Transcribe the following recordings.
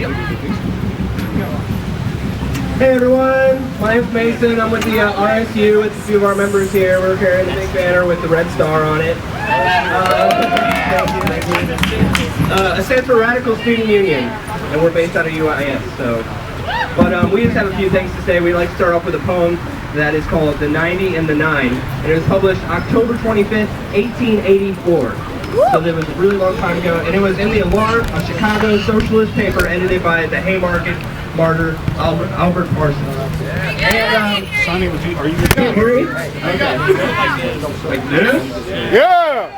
Hey everyone, my name's Mason. I'm with the RSU with a few of our members here. We're carrying a big banner with the red star on it. Thank you. It stands for Radical Student Union, and we're based out of UIS. But we just have a few things to say. We'd like to start off with a poem that is called The 90 and the 9. And it was published October 25th, 1884. So it was a really long time ago, and it was in the Alarm, a Chicago socialist paper edited by the Haymarket martyr Albert Parsons. And Sonny, are you can't hear me? Okay. Like this? Yeah!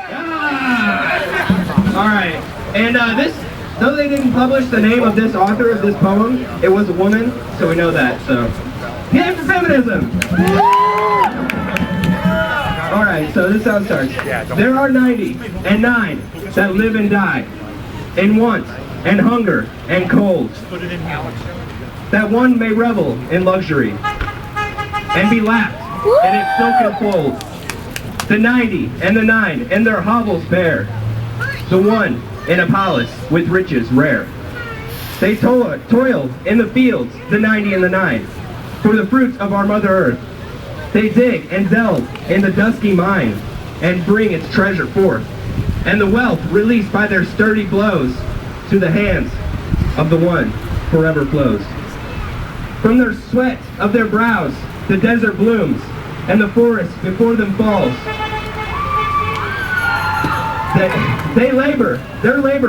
All right. And though they didn't publish the name of this author of this poem, it was a woman, so we know that. So, yay for feminism! All right, so this is how it starts. There are 90 and 9 that live and die in want and hunger and cold. That one may revel in luxury and be lapped in its silken folds. The 90 and the 9 in their hovels bare. The one in a palace with riches rare. They toil in the fields, the 90 and the 9, for the fruits of our Mother Earth. They dig and delve in the dusky mine and bring its treasure forth, and the wealth released by their sturdy blows to the hands of the one forever flows. From their sweat of their brows, the desert blooms, and the forest before them falls. Their labor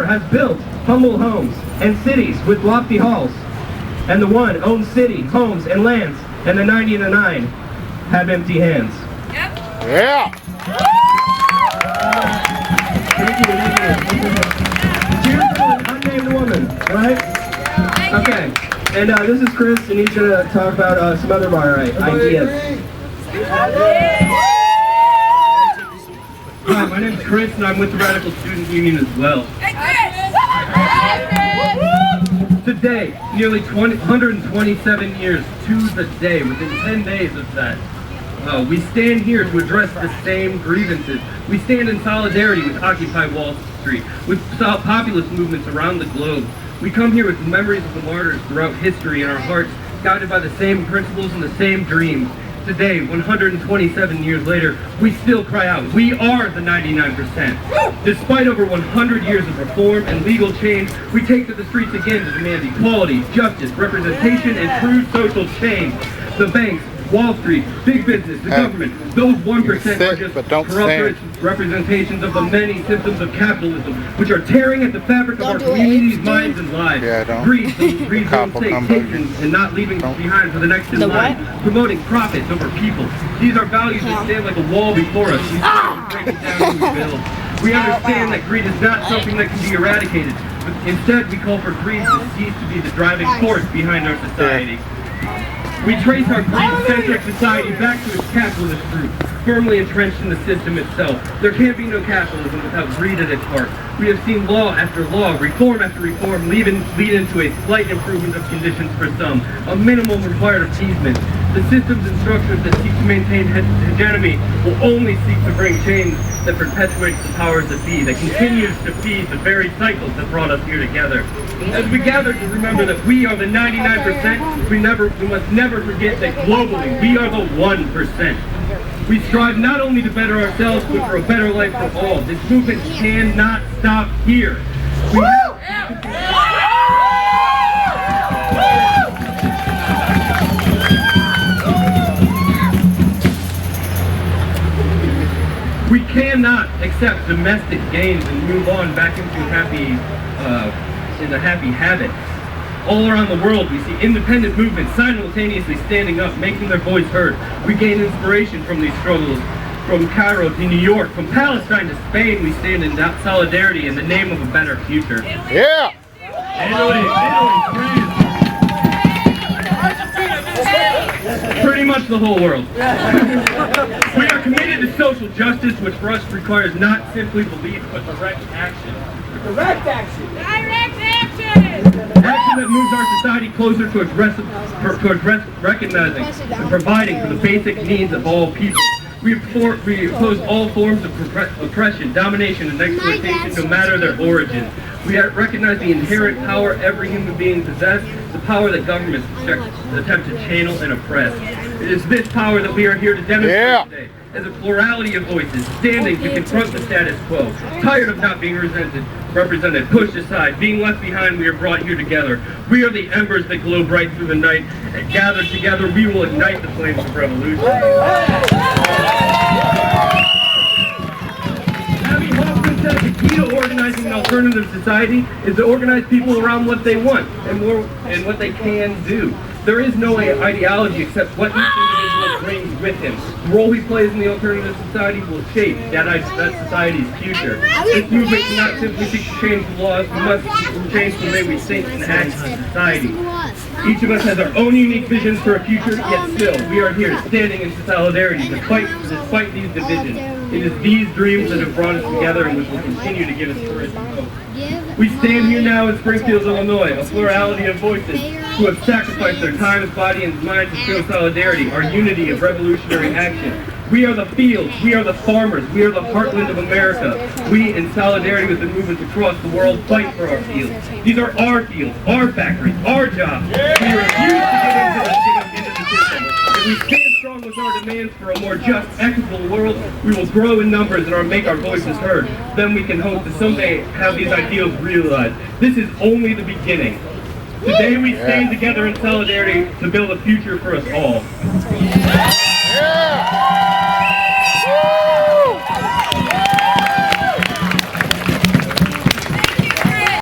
has built humble homes and cities with lofty halls, and the one owns city, homes, and lands, and the 90 and the 9 have empty hands. Yep. Yeah. Thank you. Cheers for an unnamed woman, right? Okay. And this is Chris, and he's going to talk about some other of our ideas. Hi, my name's Chris, and I'm with the Radical Student Union as well. Today, nearly 127 years to the day, within 10 days of that, we stand here to address the same grievances. We stand in solidarity with Occupy Wall Street, with populist movements around the globe. We come here with memories of the martyrs throughout history in our hearts, guided by the same principles and the same dreams. Today, 127 years later, we still cry out, we are the 99%. Despite over 100 years of reform and legal change, we take to the streets again to demand equality, justice, representation, and true social change. The banks, Wall Street, big business, the government, those 1% are just corrupt representations of the many symptoms of capitalism, which are tearing at the fabric of our communities, minds, and lives. Greed zones take takings and not leaving behind for the next in line, promoting profits over people. These are values that stand like a wall before us. We break it down and rebuild. We understand that greed is not something that can be eradicated, but instead we call for greed to cease to be the driving force behind our society. We trace our greed-centric society back to its capitalist roots, firmly entrenched in the system itself. There can't be no capitalism without greed at its heart. We have seen law after law, reform after reform lead into a slight improvement of conditions for some, a minimum required appeasement. The systems and structures that seek to maintain hegemony will only seek to bring change that perpetuates the powers that be, that continues to feed the very cycles that brought us here together. As we gather to remember that we are the 99%, we must never forget that globally we are the 1%. We strive not only to better ourselves, but for a better life for all. This movement cannot stop here. We cannot accept domestic gains and move on back into happy habits. All around the world, we see independent movements simultaneously standing up, making their voice heard. We gain inspiration from these struggles. From Cairo to New York, from Palestine to Spain, we stand in solidarity in the name of a better future. Yeah! Italy, pretty much the whole world. We are committed to social justice, which for us requires not simply belief, but direct action. Direct action! Direct action! Action that moves our society closer to recognizing and providing for the basic needs of all people. We oppose all forms of oppression, domination, and exploitation, no matter their origin. We recognize the inherent power every human being possesses, the power that governments attempt to channel and oppress. It is this power that we are here to demonstrate today, as a plurality of voices standing to confront the status quo. Tired of not being represented, pushed aside, being left behind, we are brought here together. We are the embers that glow bright through the night, and gathered together we will ignite the flames of revolution. The key to organizing an alternative society is to organize people around what they want and what they can do. There is no ideology except what each individual brings with him. The role he plays in the alternative society will shape that society's future. This movement cannot simply seek to change the laws, we must change the way we think and act as a society. Each of us has our own unique visions for a future, yet still, we are here standing in solidarity despite these divisions. It is these dreams that have brought us together and which will continue to give us courage and hope. We stand here now in Springfield, Illinois, a plurality of voices who have sacrificed their time, body, and mind to show solidarity, our unity of revolutionary action. We are the fields, we are the farmers, we are the heartland of America. We, in solidarity with the movements across the world, fight for our fields. These are our fields, our factories, our jobs. We refuse to get into the system. If we stand strong with our demands for a more just, equitable world, we will grow in numbers and make our voices heard. Then we can hope to someday have these ideals realized. This is only the beginning. Today we stand together in solidarity to build a future for us all.